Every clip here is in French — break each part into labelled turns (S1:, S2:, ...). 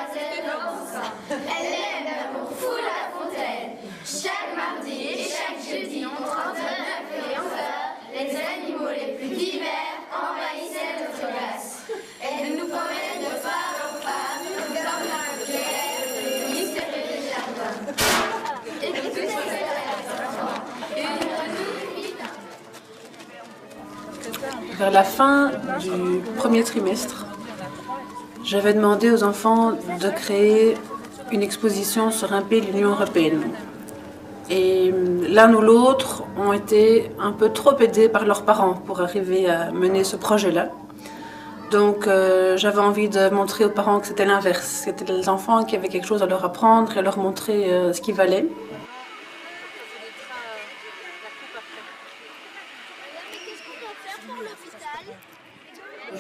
S1: demoiselle Rosa. Elle aime l'amour fou la fontaine. Chaque mardi et chaque jeudi, entre 39 et 11 heures, les animaux les plus divers envahissaient notre classe. Elle nous promet de phare en phare, comme un clair, le mystérieux des jardins. Écoutez ce que les enfants, une nuit.
S2: Vers la fin du premier trimestre, j'avais demandé aux enfants de créer une exposition sur un pays de l'Union européenne. Et l'un ou l'autre ont été un peu trop aidés par leurs parents pour arriver à mener ce projet-là. Donc j'avais envie de montrer aux parents que c'était l'inverse. C'était les enfants qui avaient quelque chose à leur apprendre et à leur montrer ce qui valait.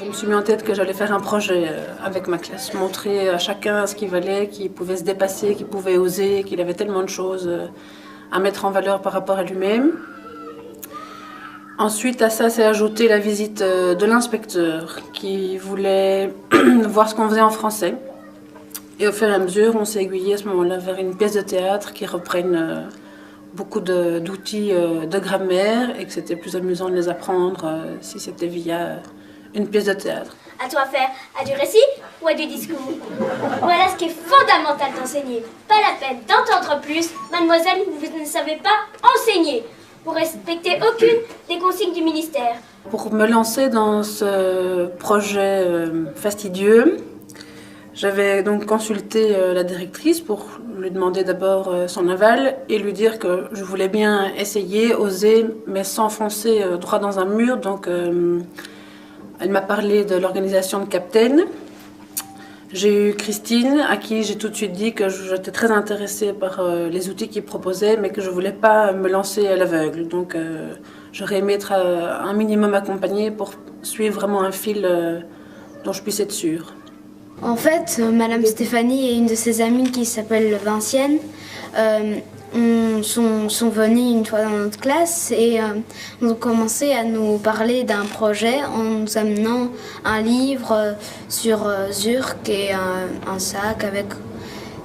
S2: Je me suis mis en tête que j'allais faire un projet avec ma classe, montrer à chacun ce qu'il valait, qu'il pouvait se dépasser, qu'il pouvait oser, qu'il avait tellement de choses à mettre en valeur par rapport à lui-même. Ensuite, à ça s'est ajouté la visite de l'inspecteur qui voulait voir ce qu'on faisait en français. Et au fur et à mesure, on s'est aiguillé à ce moment-là vers une pièce de théâtre qui reprenne beaucoup d'outils de grammaire et que c'était plus amusant de les apprendre si c'était via une pièce de théâtre.
S3: À toi faire à du récit ou à du discours? Voilà ce qui est fondamental d'enseigner. Pas la peine d'entendre plus. Mademoiselle, vous ne savez pas enseigner. Vous respectez aucune des consignes du ministère.
S2: Pour me lancer dans ce projet fastidieux, j'avais donc consulté la directrice pour lui demander d'abord son aval et lui dire que je voulais bien essayer, oser, mais sans foncer droit dans un mur. Donc elle m'a parlé de l'organisation de Captain. J'ai eu Christine, à qui j'ai tout de suite dit que j'étais très intéressée par les outils qu'ils proposaient, mais que je ne voulais pas me lancer à l'aveugle. Donc j'aurais aimé être un minimum accompagnée pour suivre vraiment un fil dont je puisse être sûre.
S4: En fait, Madame Stéphanie et une de ses amies qui s'appelle Vincienne sont venues une fois dans notre classe et ont commencé à nous parler d'un projet en nous amenant un livre sur Zurk et un sac avec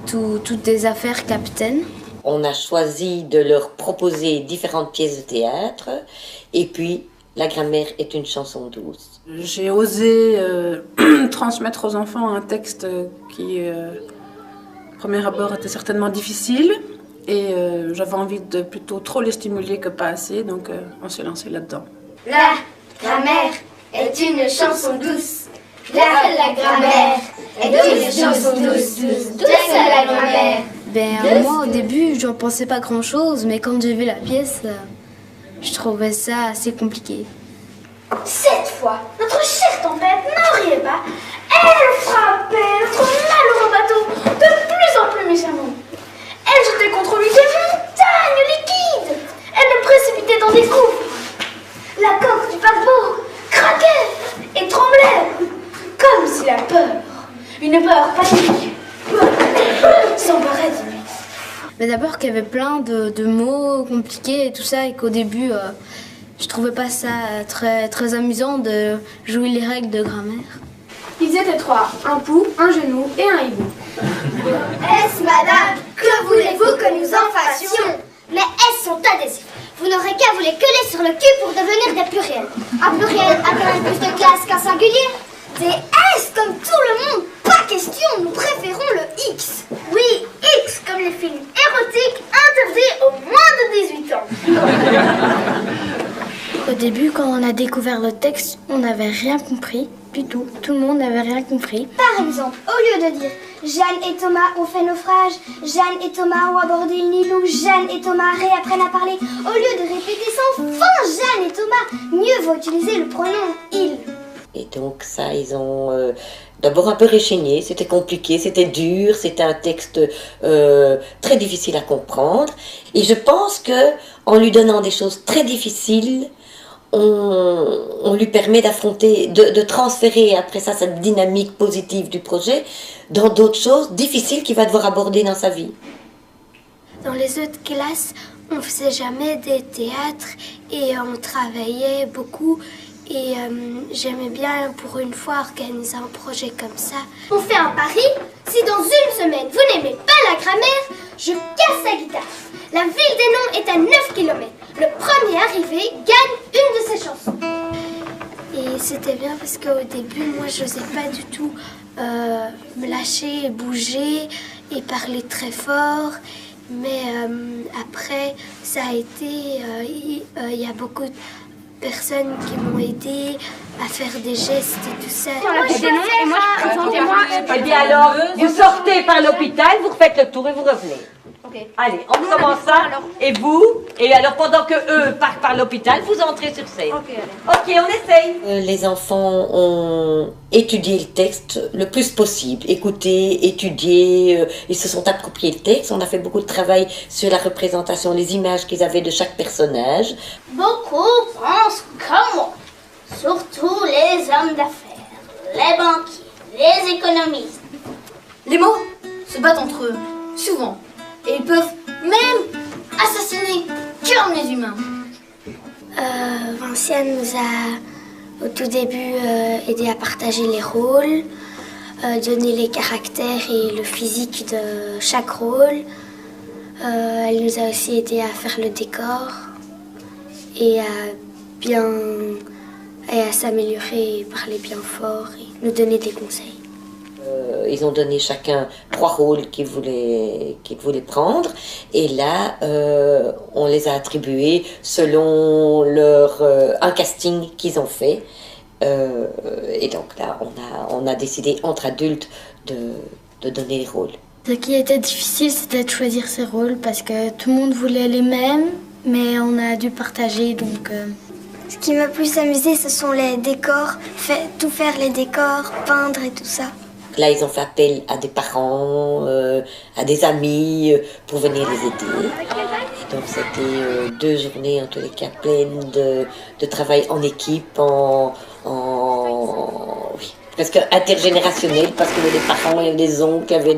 S4: toutes des affaires Captain.
S5: On a choisi de leur proposer différentes pièces de théâtre et puis la grammaire est une chanson douce.
S2: J'ai osé transmettre aux enfants un texte qui, au premier abord, était certainement difficile. Et j'avais envie de plutôt trop les stimuler que pas assez, donc on s'est lancé là-dedans.
S1: La grammaire est une chanson douce. La grammaire est une chanson douce. Douce la grammaire.
S4: Moi, au début, j'en pensais pas grand-chose, mais quand j'ai vu la pièce, je trouvais ça assez compliqué.
S3: Cette fois, notre chère tempête n'en riait pas. Elle frappait notre malheureux bateau de plus en plus méchamment. Elle jetait contre lui des montagnes liquides. Elle le précipitait dans des gouffres. La coque du paquebot craquait et tremblait, comme si la peur, une peur panique, s'emparait de lui.
S4: Mais d'abord qu'il y avait plein de mots compliqués et tout ça, et qu'au début, je trouvais pas ça très amusant de jouer les règles de grammaire.
S6: Ils étaient trois, un pou, un genou et un hibou.
S1: Est-ce, madame, que voulez-vous que nous en fassions?
S3: Mais elles sont adhésives. Vous n'aurez qu'à vous les coller sur le cul pour devenir des pluriels. Un pluriel a quand même plus de classe qu'un singulier. Des S comme tout le monde, pas question, nous préférons le X. Oui, X comme les films érotiques interdits aux moins de 18 ans.
S4: Au début, quand on a découvert le texte, on n'avait rien compris du tout. Tout le monde n'avait rien compris.
S3: Par exemple, au lieu de dire Jeanne et Thomas ont fait naufrage, Jeanne et Thomas ont abordé une île où Jeanne et Thomas réapprennent à parler, au lieu de répéter sans fin Jeanne et Thomas, mieux vaut utiliser le pronom il.
S5: Et donc ça, ils ont d'abord un peu réchigné, c'était compliqué, c'était dur, c'était un texte très difficile à comprendre. Et je pense que en lui donnant des choses très difficiles, on lui permet d'affronter, de transférer après ça cette dynamique positive du projet dans d'autres choses difficiles qu'il va devoir aborder dans sa vie.
S7: Dans les autres classes, on faisait jamais des théâtres et on travaillait beaucoup Et j'aimais bien pour une fois organiser un projet comme ça.
S3: On fait un pari. Si dans une semaine vous n'aimez pas la grammaire, je casse la guitare. La ville des noms est à 9 km. Le premier arrivé gagne une de ses chansons.
S7: Et c'était bien parce qu'au début, moi, je n'osais pas du tout me lâcher, bouger et parler très fort. Mais après, ça a été... Il y a beaucoup de personnes qui m'ont aidé à faire des gestes et tout ça.
S8: Eh bien alors, vous sortez par l'hôpital, vous refaites le tour et vous revenez. Okay. Allez, on commence ça. Et vous, et alors pendant que eux partent par l'hôpital, vous entrez sur scène. Ok, on essaye.
S5: Les enfants ont étudié le texte le plus possible, écouté, étudié, ils se sont appropriés le texte. On a fait beaucoup de travail sur la représentation, les images qu'ils avaient de chaque personnage.
S3: Beaucoup pensent comme moi, surtout les hommes d'affaires, les banquiers, les économistes.
S1: Les mots se battent entre eux, souvent. Et ils peuvent même assassiner comme les humains.
S7: Vinciane nous a, au tout début, aidé à partager les rôles, donner les caractères et le physique de chaque rôle. Elle nous a aussi aidé à faire le décor et à s'améliorer et parler bien fort et nous donner des conseils.
S5: Ils ont donné chacun 3 rôles qu'ils voulaient prendre. Et là, on les a attribués selon un casting qu'ils ont fait. Et donc là, on a décidé entre adultes de donner les rôles.
S4: Ce qui était difficile, c'était de choisir ces rôles parce que tout le monde voulait les mêmes, mais on a dû partager, donc...
S7: Ce qui m'a plus amusé, ce sont les décors, tout faire les décors, peindre et tout ça.
S5: Là, ils ont fait appel à des parents, à des amis pour venir les aider. Et donc, c'était 2 journées, en tous les cas, pleines de travail en équipe, presque intergénérationnel, parce qu'il y avait des parents, il y avait des oncles, il y avait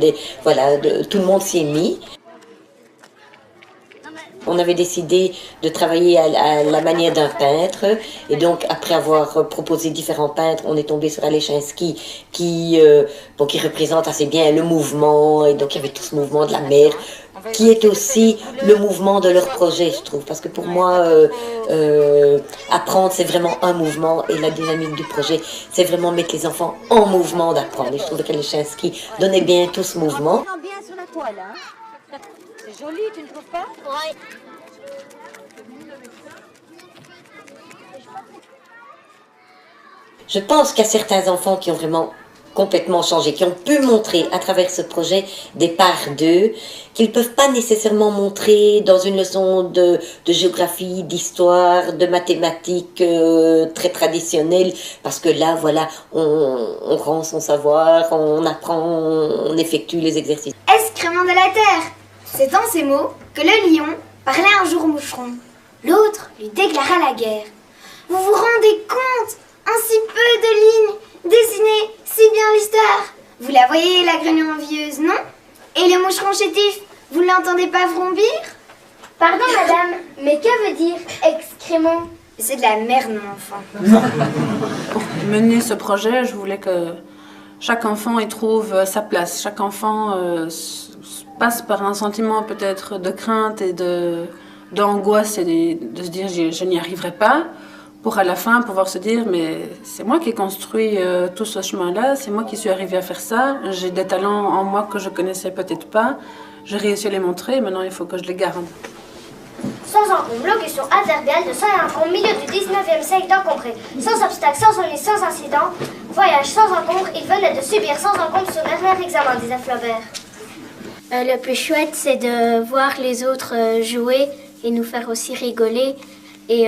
S5: tout le monde s'y est mis. On avait décidé de travailler à la manière d'un peintre, et donc après avoir proposé différents peintres, on est tombé sur Alechinsky qui représente assez bien le mouvement, et donc il y avait tout ce mouvement de la mer, qui est aussi le mouvement de leur projet, je trouve, parce que pour moi, apprendre, c'est vraiment un mouvement, et la dynamique du projet, c'est vraiment mettre les enfants en mouvement d'apprendre, et je trouve qu'Alechinsky donnait bien tout ce mouvement.
S8: Bien sur la toile, hein. C'est joli, tu ne trouves pas?
S3: Ouais.
S5: Je pense qu'il y a certains enfants qui ont vraiment complètement changé, qui ont pu montrer à travers ce projet des parts d'eux qu'ils ne peuvent pas nécessairement montrer dans une leçon de géographie, d'histoire, de mathématiques très traditionnelle, parce que là, voilà, on rend son savoir, on apprend, on effectue les exercices.
S3: Excrément de la terre. C'est dans ces mots que le lion parlait un jour au moucheron. L'autre lui déclara la guerre. Vous vous rendez compte? En si peu de lignes, dessiner si bien l'histoire. Vous la voyez, la grenouille envieuse, non? Et le moucheron chétif, vous ne l'entendez pas vrombir? Pardon, madame, mais que veut dire excrément? C'est de la merde, mon enfant.
S2: Pour mener ce projet, je voulais que chaque enfant y trouve sa place. Chaque enfant passe par un sentiment peut-être de crainte et d'angoisse et de se dire je n'y arriverai pas, pour à la fin pouvoir se dire mais c'est moi qui ai construit tout ce chemin-là, c'est moi qui suis arrivée à faire ça, j'ai des talents en moi que je connaissais peut-être pas, j'ai réussi à les montrer, maintenant il faut que je les garde.
S3: Sans encombre, locution adverbiale de sans encombre, milieu du 19e siècle d'encombré, sans obstacle, sans ennui, sans incident, voyage sans encombre, il venait de subir sans encombre son dernier examen, disait Flaubert.
S7: Le plus chouette, c'est de voir les autres jouer et nous faire aussi rigoler. Et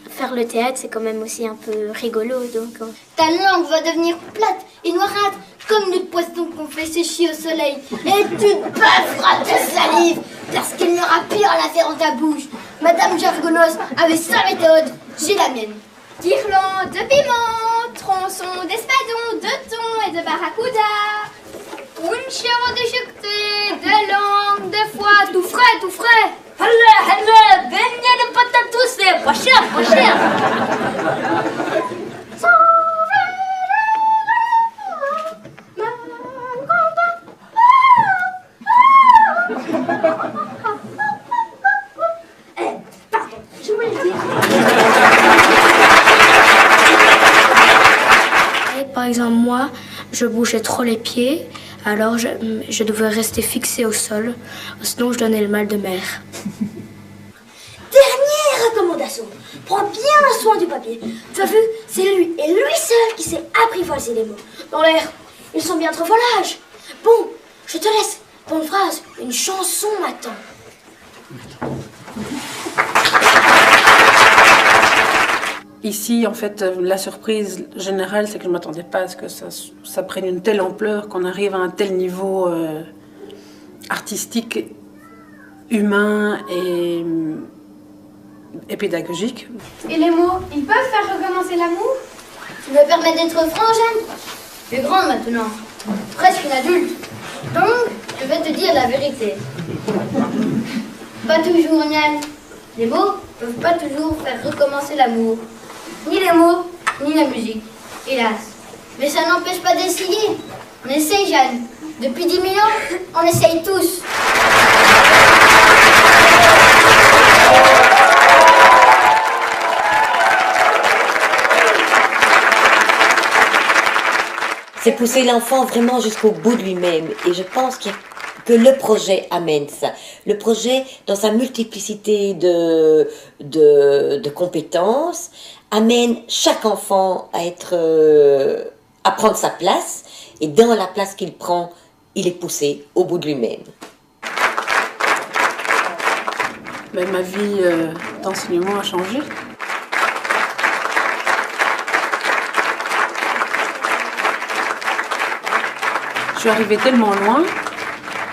S7: faire le théâtre, c'est quand même aussi un peu rigolo. Donc,
S3: Ta langue va devenir plate et noirâtre comme le poisson qu'on fait sécher au soleil. Et tu bafferas de salive parce qu'il n'y aura plus à la faire dans ta bouche. Madame Jargonos avait sa méthode, j'ai la mienne. Guirlandes de piment, tronçons d'espadon, de thon et de barracuda. Punchero de jeté, de langue, de foie, tout frais, tout frais.
S1: Beignet de patatou, c'est pas cher, pas cher.
S7: Par exemple, moi, je bougeais trop les pieds, alors je devais rester fixée au sol, sinon je donnais le mal de mer.
S3: Dernière recommandation, prends bien soin du papier. Tu as vu, c'est lui et lui seul qui sait apprivoiser les mots. Dans l'air, ils sont bien trop volages. Bon, je te laisse. Bonne phrase, une chanson m'attend.
S2: Ici, en fait, la surprise générale, c'est que je ne m'attendais pas à ce que ça prenne une telle ampleur, qu'on arrive à un tel niveau artistique, humain et pédagogique.
S6: Et les mots, ils peuvent faire recommencer l'amour?
S1: Tu me permets d'être franc, Jeanne? Tu es grande maintenant, presque une adulte. Donc, je vais te dire la vérité. Pas toujours, Nian. Les mots peuvent pas toujours faire recommencer l'amour. Ni les mots, ni la musique, hélas. Mais ça n'empêche pas d'essayer. On essaye, Jeanne. Depuis 10 000 ans, on essaye tous.
S5: C'est pousser l'enfant vraiment jusqu'au bout de lui-même. Et je pense que le projet amène ça. Le projet, dans sa multiplicité de compétences, amène chaque enfant à prendre sa place. Et dans la place qu'il prend, il est poussé au bout de lui-même.
S2: Mais ma vie d'enseignement a changé. Je suis arrivée tellement loin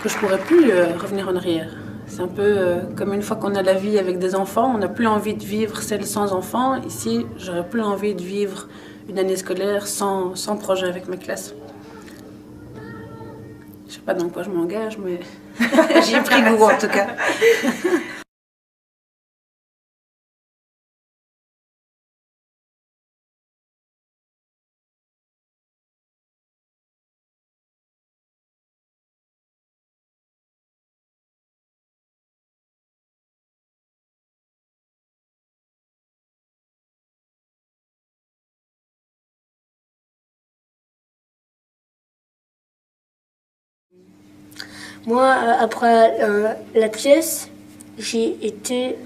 S2: que je ne pourrais plus revenir en arrière. C'est un peu comme une fois qu'on a la vie avec des enfants, on n'a plus envie de vivre celle sans enfants. Ici, j'aurais plus envie de vivre une année scolaire sans projet avec ma classe. Je ne sais pas dans quoi je m'engage, mais j'ai pris goût en tout cas.
S3: Moi, après la pièce, j'ai été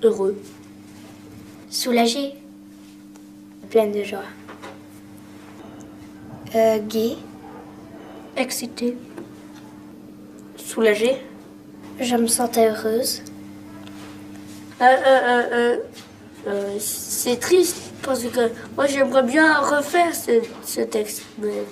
S3: heureux.
S7: Soulagée,
S3: Pleine de joie.
S7: gai,
S3: Excitée. Soulagée.
S7: je me sentais heureuse.
S3: C'est triste parce que moi j'aimerais bien refaire ce texte, mais